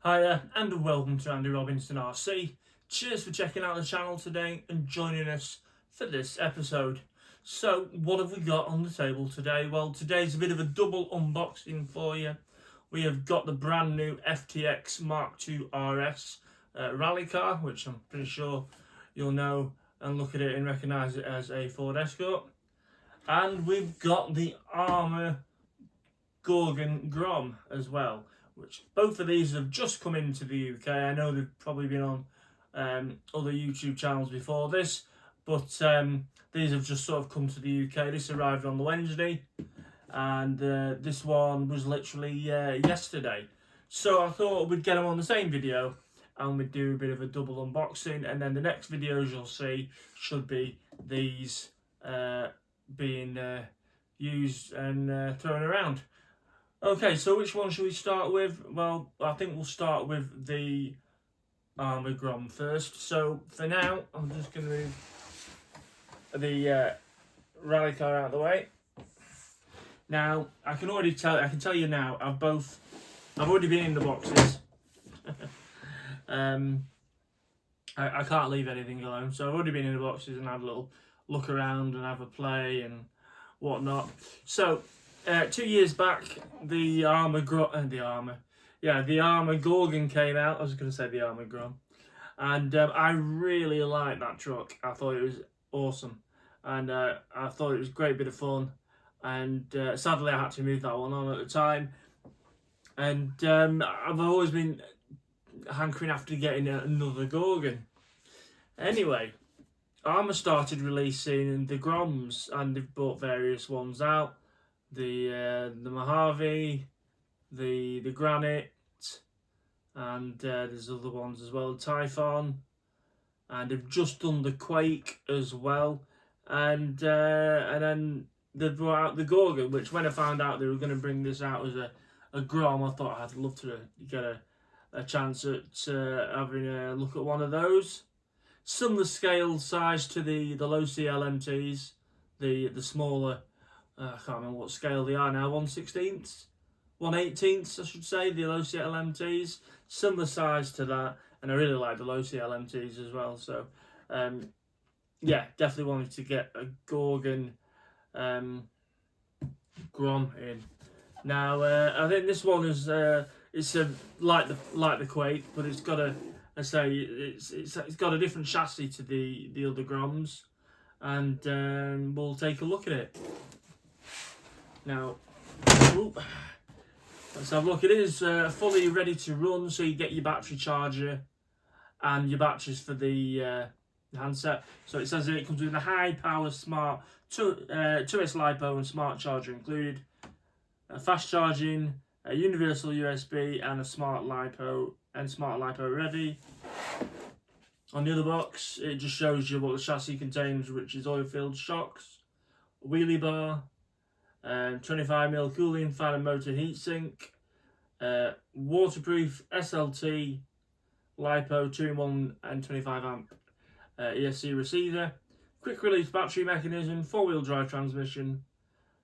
Hiya and welcome to Andy Robinson RC. Cheers for checking out the channel today and joining us for this episode. So what have we got on the table today? Well, today's a bit of a double unboxing for you. We have got the brand new FTX M2 RS rally car, which I'm pretty sure you'll know and look at it and recognise it as a Ford Escort. And we've got the Arma Gorgon Grom as well, which both of these have just come into the UK. I know they've probably been on other YouTube channels before this, but these have just sort of come to the UK. This arrived on the Wednesday, and this one was literally yesterday. So I thought we'd get them on the same video, and we'd do a bit of a double unboxing, and then the next videos you'll see should be these being used and thrown around. Okay, so which one should we start with? Well, I think we'll start with the Arma Grom first. So for now, I'm just going to move the rally car out of the way. Now, I can tell you now, I've already been in the boxes. I can't leave anything alone, so I've already been in the boxes and had a little look around and have a play and whatnot. So 2 years back, the Arma Gorgon came out. I was going to say the Arma Grom, and I really liked that truck. I thought it was awesome, and I thought it was a great bit of fun. And sadly, I had to move that one on at the time. And I've always been hankering after getting another Gorgon. Anyway, Arma started releasing the Groms, and they've brought various ones out. The Mojave, the Granite, and there's other ones as well, Typhon, and they've just done the Quake as well, and then they brought out the Gorgon, which when I found out they were going to bring this out as a Grom, I thought I'd love to get a chance at having a look at one of those. Similar scale size to the low CL MTs, the smaller. I can't remember what scale they are now, 1/16, 1/18 I should say, the low CL MTs. Similar size to that, and I really like the low CL MTs as well. So, yeah, definitely wanted to get a Gorgon Grom in. Now, I think this one is it's like the Quake, but it's got it's got a different chassis to the other Groms, and we'll take a look at it. Now, let's have a look. It is fully ready to run, so you get your battery charger and your batteries for the handset. So it says it comes with a high-power smart 2S LiPo and smart charger included, fast charging, a universal USB, and a smart LiPo ready. On the other box, it just shows you what the chassis contains, which is oil-filled shocks, a wheelie bar, 25mm cooling fan and motor heatsink, waterproof SLT LiPo 2-in-1 and 25 amp ESC receiver, quick release battery mechanism, 4-wheel drive transmission,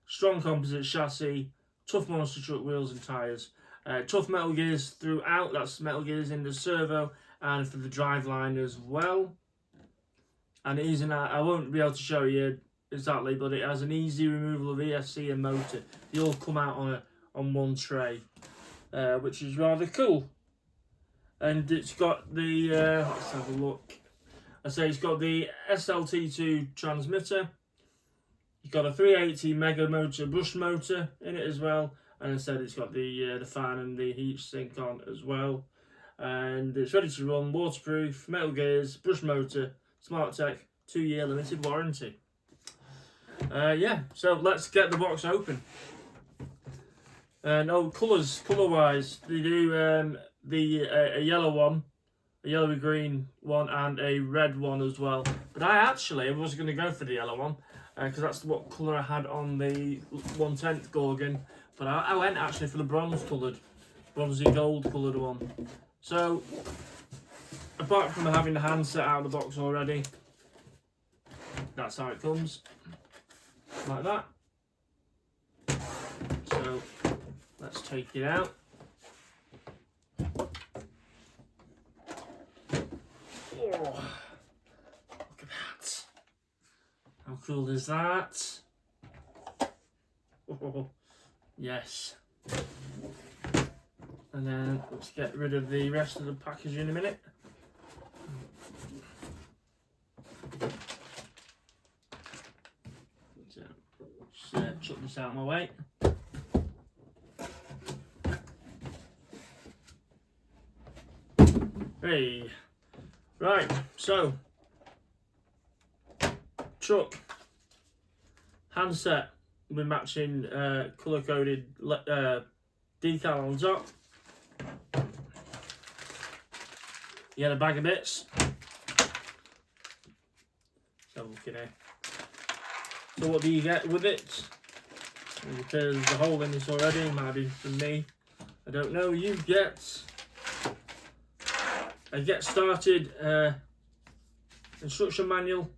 strong composite chassis, tough monster truck wheels and tyres, tough metal gears throughout. That's metal gears in the servo and for the driveline as well. And it is I won't be able to show you exactly, but it has an easy removal of ESC and motor. They all come out on one tray, which is rather cool. And it's got the let's have a look. It's got the SLT2 transmitter. You've got a 380 mega motor brush motor in it as well, and it's got the fan and the heat sink on as well. And it's ready to run, waterproof, metal gears, brush motor, smart tech, 2-year limited warranty. Yeah, so let's get the box open. And colour-wise, they do a yellow one, a yellowy green one, and a red one as well. But I was going to go for the yellow one, because that's what colour I had on the 1/10 Gorgon. But I went actually for the bronzy gold coloured one. So, apart from having the handset out of the box already, that's how it comes. Like that. So let's take it out. Oh, look at that. How cool is that? Oh, yes. And then let's get rid of the rest of the package in a minute. Just chuck this out of my way. Hey, right, so truck, handset with matching colour coded decal on top. You get a bag of bits. So look at it. So what do you get with it? Because there's a hole in this already, might be from me, I don't know. You get a get started instruction manual,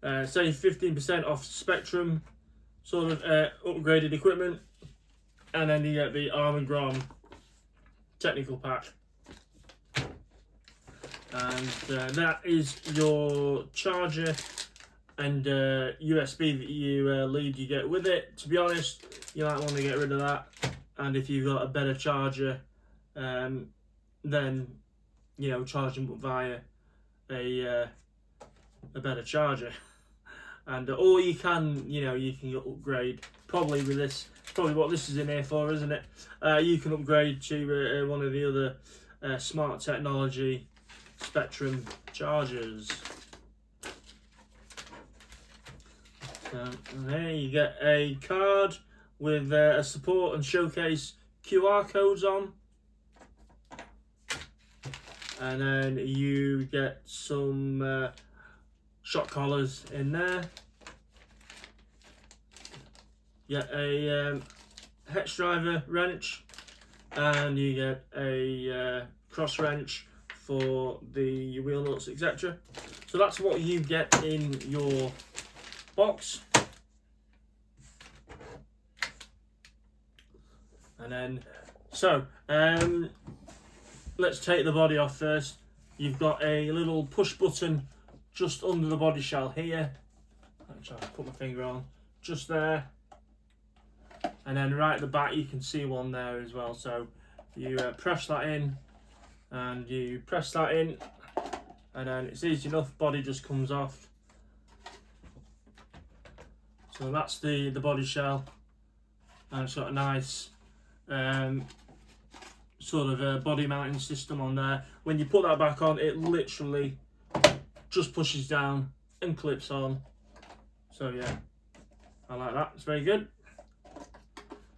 say 15% off Spectrum sort of upgraded equipment, and then you get the Arma Grom technical pack, and that is your charger and USB that you lead you get with it. To be honest, you might want to get rid of that, and if you've got a better charger, then you know, charge them via a better charger. And or you can, you know, you can upgrade probably with this. Probably what this is in here for, isn't it? You can upgrade to one of the other smart technology Spectrum chargers. There you get a card with a support and showcase QR codes on, and then you get some shock collars in there. You get a hex driver wrench, and you get a cross wrench for the wheel nuts, etc. So that's what you get in your box. And then, so let's take the body off first. You've got a little push button just under the body shell here. I'll try to put my finger on just there, and then right at the back you can see one there as well. So you press that in, and you press that in, and then it's easy enough, body just comes off. So that's the body shell, and it's got a nice sort of a body mounting system on there. When you put that back on, it literally just pushes down and clips on. So yeah, I like that, it's very good.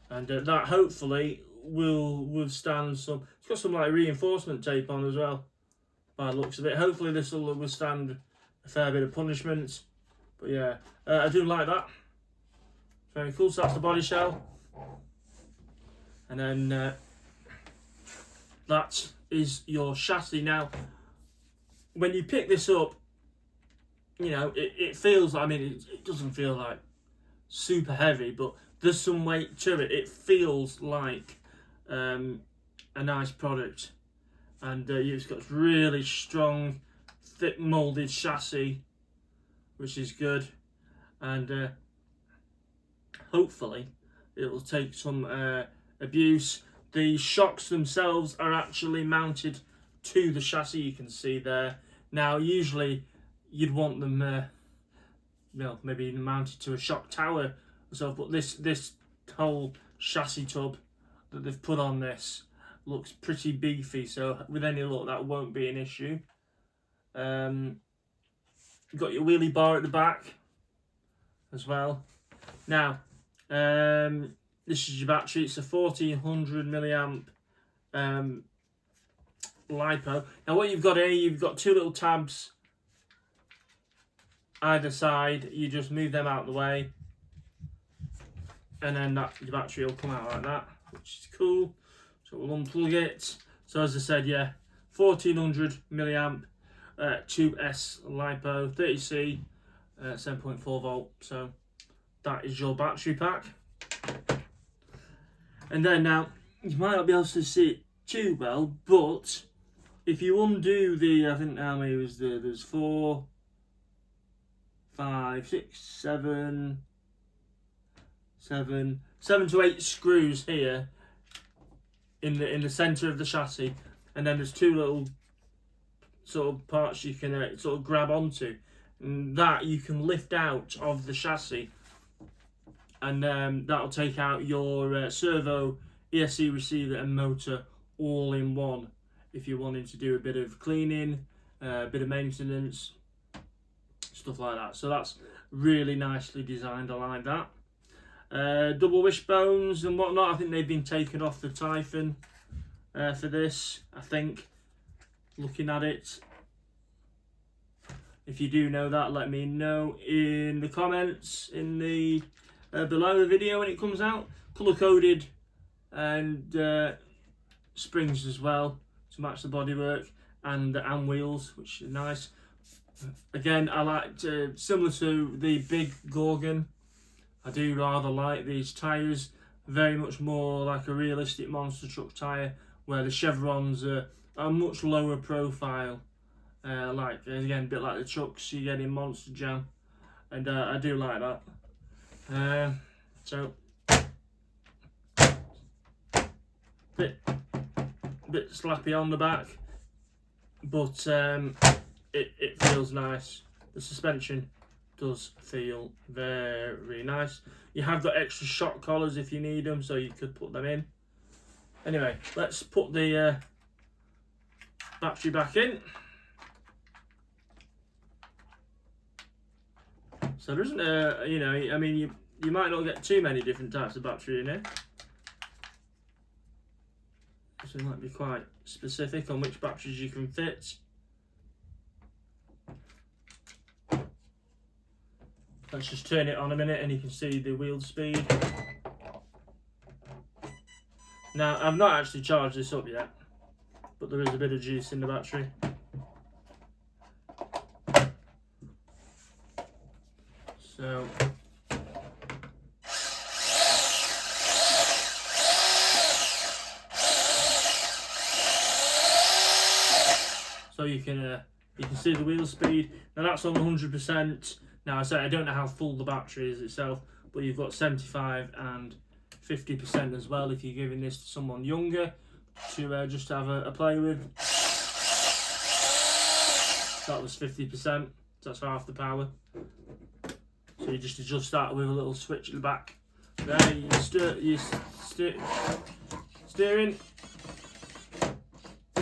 And that hopefully will withstand some, it's got some like reinforcement tape on as well by the looks of it. Hopefully this will withstand a fair bit of punishment. But yeah, I do like that. Very cool. So that's the body shell, and then that is your chassis. Now when you pick this up, you know, it feels like, I mean, it doesn't feel like super heavy, but there's some weight to it. It feels like a nice product, and it's got really strong, thick moulded chassis, which is good, and hopefully it will take some abuse. The shocks themselves are actually mounted to the chassis, you can see there. Now usually you'd want them you know, maybe mounted to a shock tower or so, but this whole chassis tub that they've put on this looks pretty beefy, so with any luck that won't be an issue. You've got your wheelie bar at the back as well. Now this is your battery. It's a 1400 milliamp LiPo. Now what you've got here, you've got two little tabs either side. You just move them out of the way, and then your battery will come out like that, which is cool. So we'll unplug it. So as I said, yeah, 1400 milliamp 2S LiPo 30C 7.4 volt. So that is your battery pack. And then now you might not be able to see it too well, but if you undo the, I think how many was there? There's 4, 5, 6, 7 to 8 screws here in the centre of the chassis, and then there's 2 little sort of parts you can sort of grab onto, and that you can lift out of the chassis, and that'll take out your servo, ESC receiver and motor all in one if you're wanting to do a bit of cleaning, a bit of maintenance, stuff like that. So that's really nicely designed. I like that. Double wishbones and whatnot, I think they've been taken off the Typhon for this, I think, looking at it. If you do know that, let me know in the comments in the below the video when it comes out. Colour coded, and springs as well to match the bodywork, and wheels, which is nice. Again, I like similar to the big Gorgon, I do rather like these tyres, very much more like a realistic monster truck tyre, where the chevrons are much lower profile, like again a bit like the trucks you get in Monster Jam, and I do like that. So bit slappy on the back, but it feels nice. The suspension does feel very nice. You have got extra shock collars if you need them, so you could put them in. Anyway, let's put the battery back in. So there isn't a, you know, I mean, you might not get too many different types of battery in here. So it might be quite specific on which batteries you can fit. Let's just turn it on a minute and you can see the wheel speed. Now, I've not actually charged this up yet, but there is a bit of juice in the battery. So you can see the wheel speed. Now that's on 100%. Now I say I don't know how full the battery is itself, but you've got 75 and 50% as well if you're giving this to someone younger to just have a play with. That was 50%, so that's half the power. So you just adjust that with a little switch at the back. There, you steering.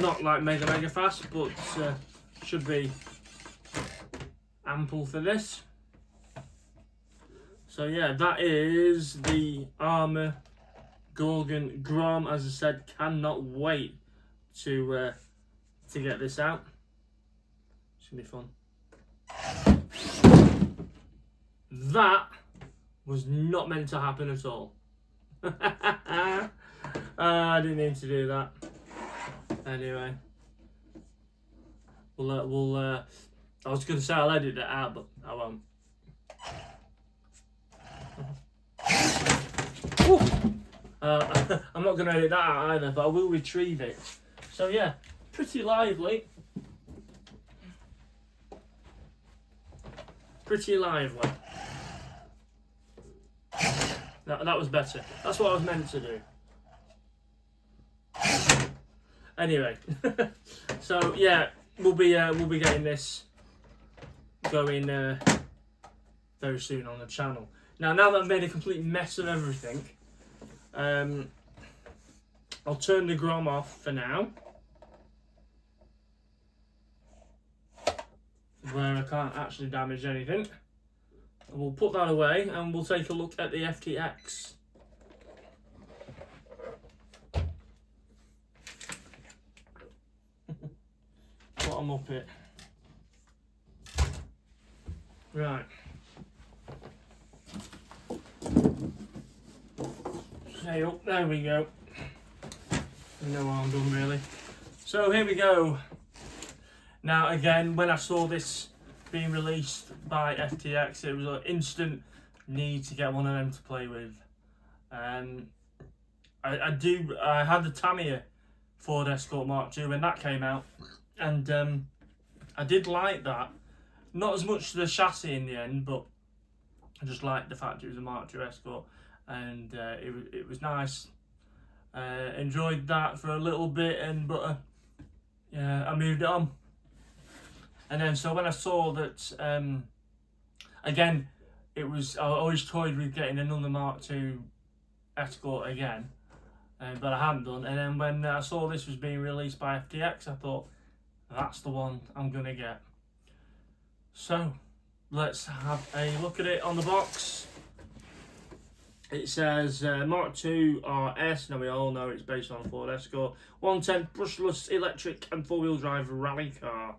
Not like mega fast, but should be ample for this. So yeah, that is the Arma Gorgon Grom. As I said, cannot wait to get this out. It's gonna be fun. That was not meant to happen at all. I didn't mean to do that. Anyway, we'll I was going to say I'll edit it out, but I won't. I'm not going to edit that out either, but I will retrieve it. So yeah, pretty lively. Pretty lively. That was better. That's what I was meant to do. Anyway, so yeah, we'll be getting this going very soon on the channel. Now that I've made a complete mess of everything, I'll turn the Grom off for now, where I can't actually damage anything. We'll put that away and we'll take a look at the FTX. Bottom up it. Right. Stay up, there we go. No harm done really. So here we go. Now again, when I saw this being released by FTX, it was an instant need to get one of them to play with. I had the Tamiya Ford Escort Mark II when that came out, and I did like that. Not as much the chassis in the end, but I just liked the fact it was a Mark II Escort, and it was nice. Enjoyed that for a little bit, but yeah, I moved on. And then so when I saw that, again, I always toyed with getting another Mark II Escort again, but I hadn't done. And then when I saw this was being released by FTX, I thought, that's the one I'm going to get. So, let's have a look at it on the box. It says Mark II RS. Now we all know it's based on a Ford Escort. 110 brushless electric and four-wheel drive rally car.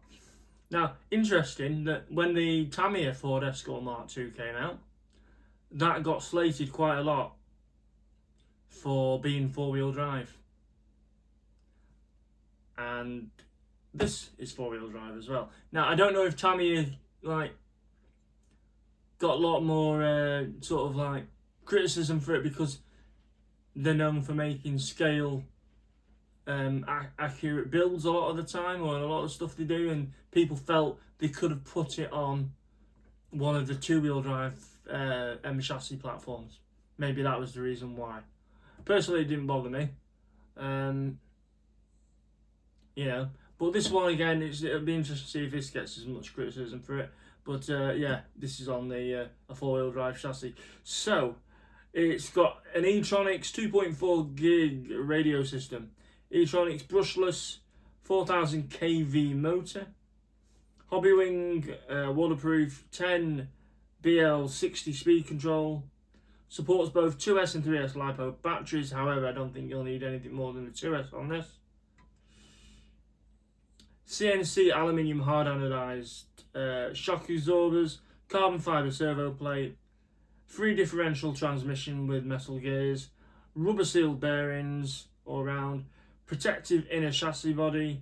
Now, interesting that when the Tamiya Ford Escort Mark II came out, that got slated quite a lot for being four-wheel drive. And this is four-wheel drive as well. Now, I don't know if Tamiya got a lot more sort of like criticism for it because they're known for making scale accurate builds a lot of the time, or a lot of stuff they do, and people felt they could have put it on one of the two-wheel drive M chassis platforms. Maybe that was the reason why. Personally, it didn't bother me. You know, but this one again, it'll be interesting to see if this gets as much criticism for it. But yeah, this is on the a four-wheel drive chassis. So it's got an E-Tronics 2.4 gig radio system, E-Tronics brushless 4000 kV motor, Hobbywing waterproof 10 BL60 speed control, supports both 2S and 3S LiPo batteries. However, I don't think you'll need anything more than the 2S on this. CNC aluminium hard anodized shock absorbers, carbon fibre servo plate, 3 differential transmission with metal gears, rubber sealed bearings all round, protective inner chassis body,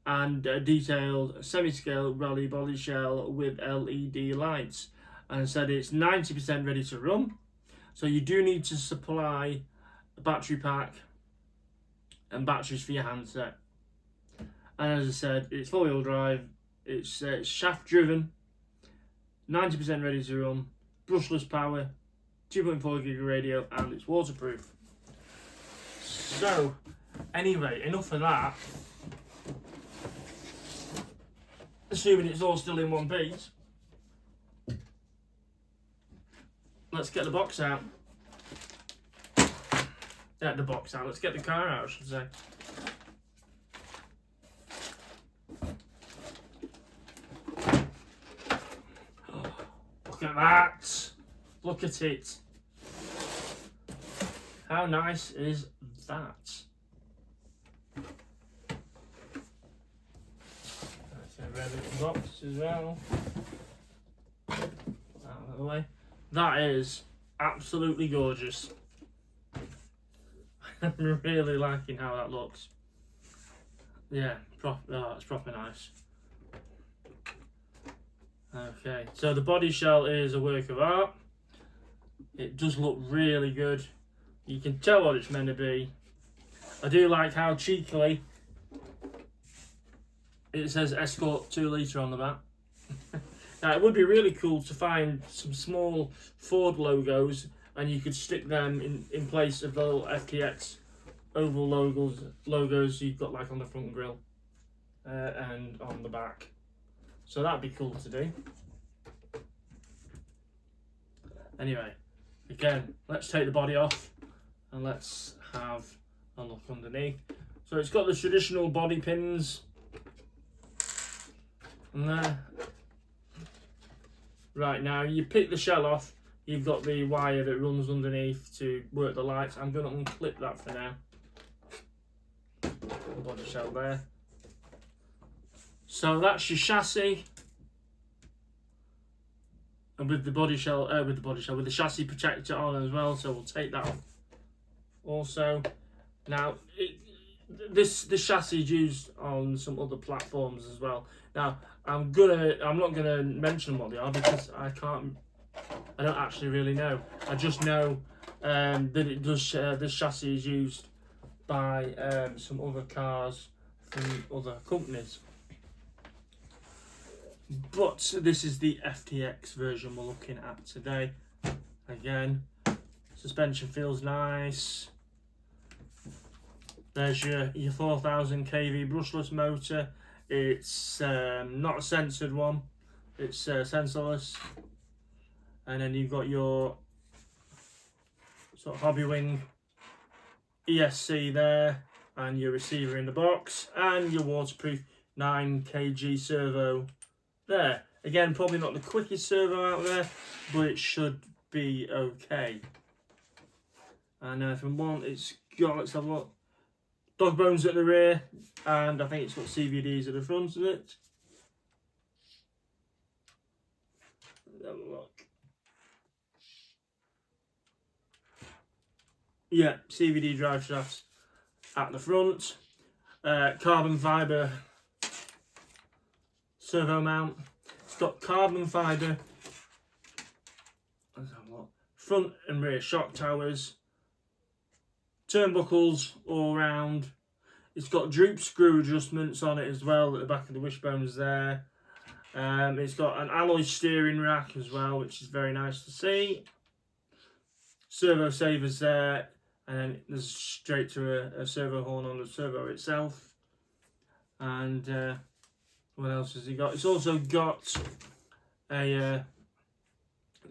and a detailed semi-scale rally body shell with LED lights. And said it's 90% ready to run, so you do need to supply a battery pack and batteries for your handset. And as I said, it's four-wheel drive, it's shaft driven, 90% ready to run, brushless power, 2.4 gig radio, and it's waterproof. So, anyway, enough of that. Assuming it's all still in one piece, let's get the box out. Let's get the car out, I should say. Look at that! Look at it! How nice is that? That's a red little box as well. Put that out of the way. That is absolutely gorgeous. I'm really liking how that looks. Yeah, it's proper nice. Okay, so the body shell is a work of art. It does look really good. You can tell what it's meant to be. I do like how cheekily it says Escort 2 litre on the back. Now, it would be really cool to find some small Ford logos and you could stick them in place of the little FTX oval logos you've got like on the front grille and on the back. So that'd be cool to do. Anyway, again, let's take the body off and let's have a look underneath. So it's got the traditional body pins and there. Right, now you pick the shell off, you've got the wire that runs underneath to work the lights. I'm going to unclip that for now. The body shell there. So that's your chassis. And with the body shell, with the chassis protector on as well, so we'll take that off. Also, now this chassis is used on some other platforms as well. Now I'm not gonna mention what they are because I don't actually really know. I just know that it does. This chassis is used buy some other cars from other companies. But this is the FTX version we're looking at today. Again, suspension feels nice. There's your 4000 kV brushless motor. It's not a censored one, it's sensorless. And then you've got your sort of hobby wing ESC there, and your receiver in the box, and your waterproof 9 kg servo there. Again, probably not the quickest servo out there, but it should be okay. And from one, it's got, let's have a look, dog bones at the rear, and I think it's got CVDs at the front of it. Let's have a look. Yeah, CVD drive shafts at the front. Carbon fibre servo mount. It's got carbon fibre, let's have a look, front and rear shock towers. Turnbuckles all round. It's got droop screw adjustments on it as well at the back of the wishbones there. It's got an alloy steering rack as well, which is very nice to see. Servo savers there, and then there's straight to a servo horn on the servo itself. And what else has it got? It's also got the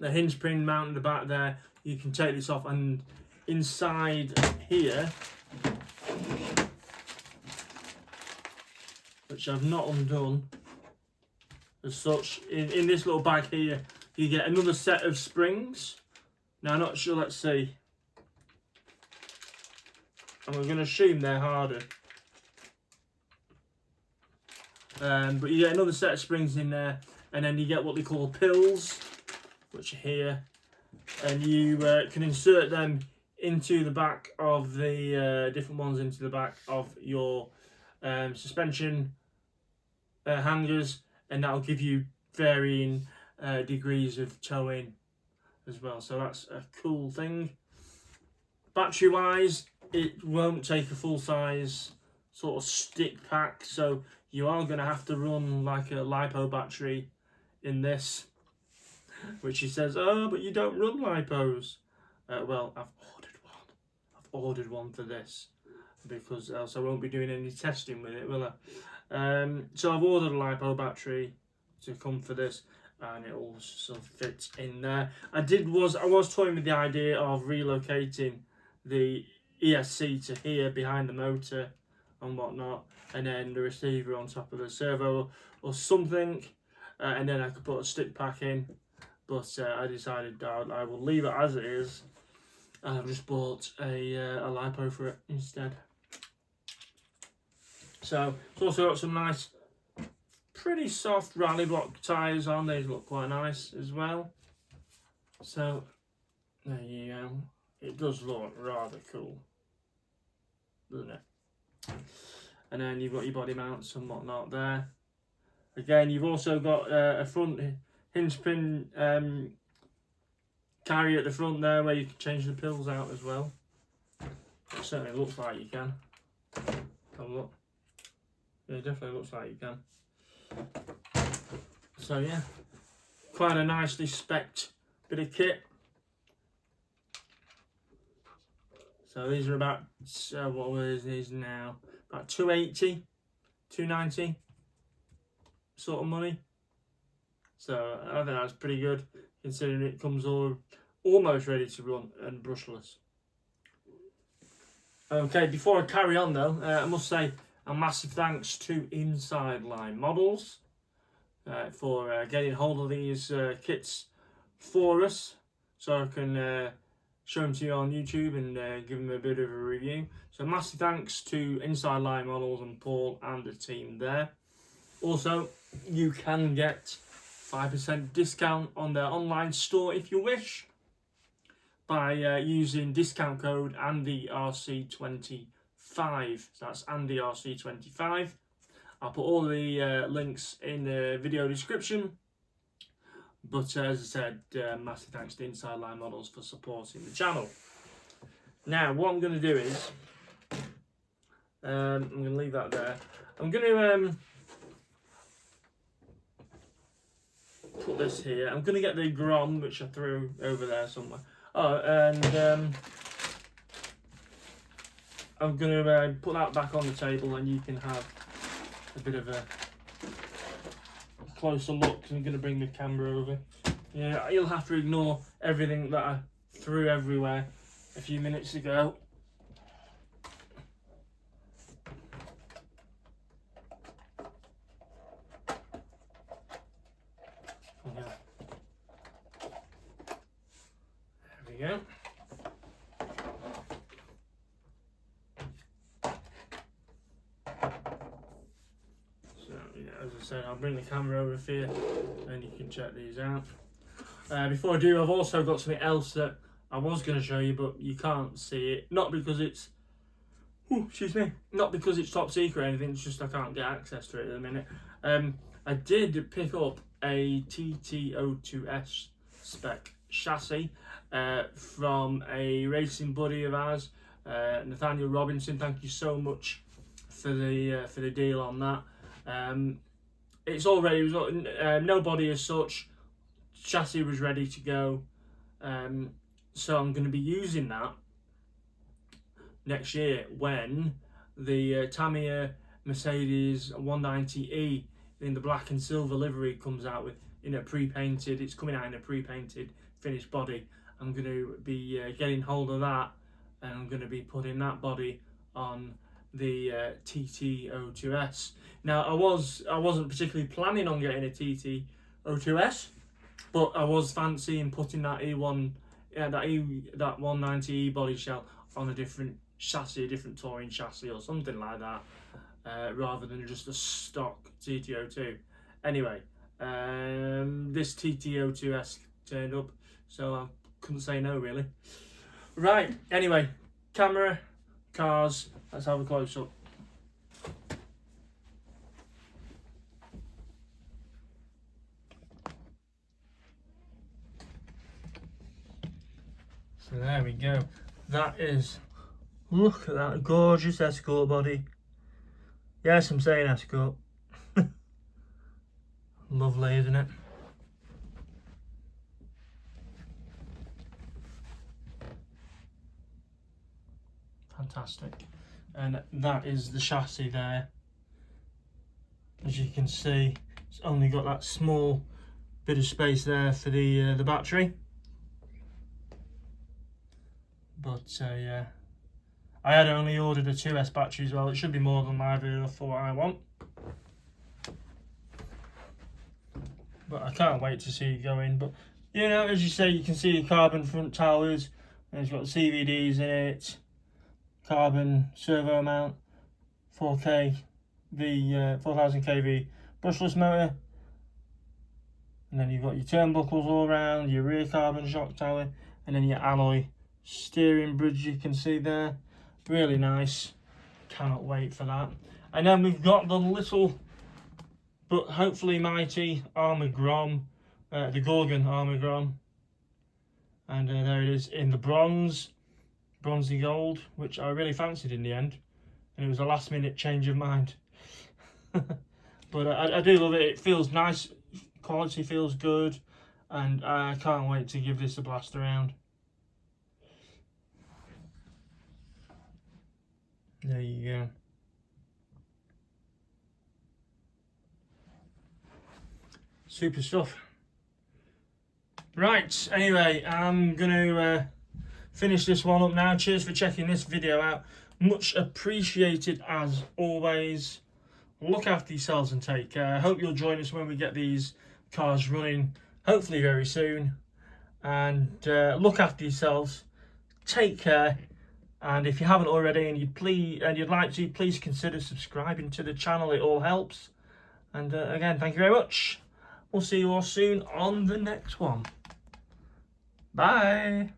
hinge pin mount in the back there. You can take this off, and inside here, which I've not undone as such, in this little bag here, you get another set of springs. Now, I'm not sure, let's see. And we're going to assume they're harder. But you get another set of springs in there, and then you get what they call pills, which are here. And you can insert them into the back of the different ones into the back of your suspension hangers, and that'll give you varying degrees of towing as well. So that's a cool thing. Battery wise, it won't take a full size sort of stick pack, so you are going to have to run like a LiPo battery in this, which he says, oh, but you don't run LiPos. Well, I've ordered one for this, because else I won't be doing any testing with it, will I? So I've ordered a LiPo battery to come for this, and it all sort of fits in there. I was toying with the idea of relocating the ESC to here behind the motor and whatnot, and then the receiver on top of the servo or something, and then I could put a stick pack in. But I decided I will leave it as it is, and I've just bought a LiPo for it instead. So it's also got some nice, pretty soft rally block tyres on. These look quite nice as well. So there you go. It does look rather cool, doesn't it? And then you've got your body mounts and whatnot there. Again, you've also got a front hinge pin carrier at the front there, where you can change the pills out as well. It certainly looks like you can. Have a look. Yeah, it definitely looks like you can. So yeah, quite a nicely spec'd bit of kit. So these are about, what is these now? About 280, 290 sort of money. So I think that's pretty good, considering it comes almost ready to run and brushless. Okay, before I carry on though, I must say a massive thanks to Inside Line Models for getting hold of these kits for us, so I can show them to you on YouTube and give them a bit of a review. So massive thanks to Inside Line Models and Paul and the team there. Also, you can get 5% discount on their online store if you wish, by using discount code AndyRC25. So that's AndyRC25. I'll put all the links in the video description. But as I said, massive thanks to Inside Line Models for supporting the channel. Now, what I'm going to do is, I'm going to leave that there. I'm going to put this here. I'm going to get the Grom, which I threw over there somewhere. Oh, and I'm going to put that back on the table, and you can have a bit of a closer look. I'm going to bring the camera over. Yeah, you'll have to ignore everything that I threw everywhere a few minutes ago. There we go. So, yeah, as I said, I'll bring the camera over here and you can check these out. Before I do, I've also got something else that I was going to show you, but you can't see it. Not because it's, excuse me, not because it's top secret or anything, it's just I can't get access to it at the minute. I did pick up a TT02S spec chassis from a racing buddy of ours, Nathaniel Robinson. Thank you so much for the deal on that. It's all ready. No body as such. Chassis was ready to go, so I'm going to be using that next year when the Tamiya Mercedes 190E in the black and silver livery comes out with pre-painted. It's coming out in a pre-painted finished body. I'm going to be getting hold of that, and I'm going to be putting that body on the TT02S. Now I wasn't particularly planning on getting a TT02S, but I was fancying putting that that 190E body shell on a different chassis, a different touring chassis or something like that, rather than just a stock TT02. Anyway, this TT02S turned up, so I couldn't say no really. Right, anyway, camera, cars, let's have a close up. So there we go. That is, look at that gorgeous Escort body. Yes, I'm saying Escort. Lovely, isn't it? Fantastic. And that is the chassis there. As you can see, it's only got that small bit of space there for the battery. But yeah, I had only ordered a 2S battery as well. It should be more than live for what I want. But I can't wait to see it go in. But as you say, you can see the carbon front towers. And it's got CVDs in it, carbon servo mount, 4K, the 4000 kV brushless motor. And then you've got your turnbuckles all around, your rear carbon shock tower, and then your alloy steering bridge you can see there. Really nice. Cannot wait for that. And then we've got the little but hopefully mighty Arma Grom, the Gorgon Arma Grom. And there it is in the bronzy gold, which I really fancied in the end. And it was a last minute change of mind. But I do love it. It feels nice. Quality feels good. And I can't wait to give this a blast around. There you go. Super stuff. Right, anyway, I'm going to finish this one up now. Cheers for checking this video out. Much appreciated as always. Look after yourselves and take care. I hope you'll join us when we get these cars running, hopefully very soon. And look after yourselves. Take care. And if you haven't already and you'd like to, please consider subscribing to the channel. It all helps. And again, thank you very much. We'll see you all soon on the next one. Bye.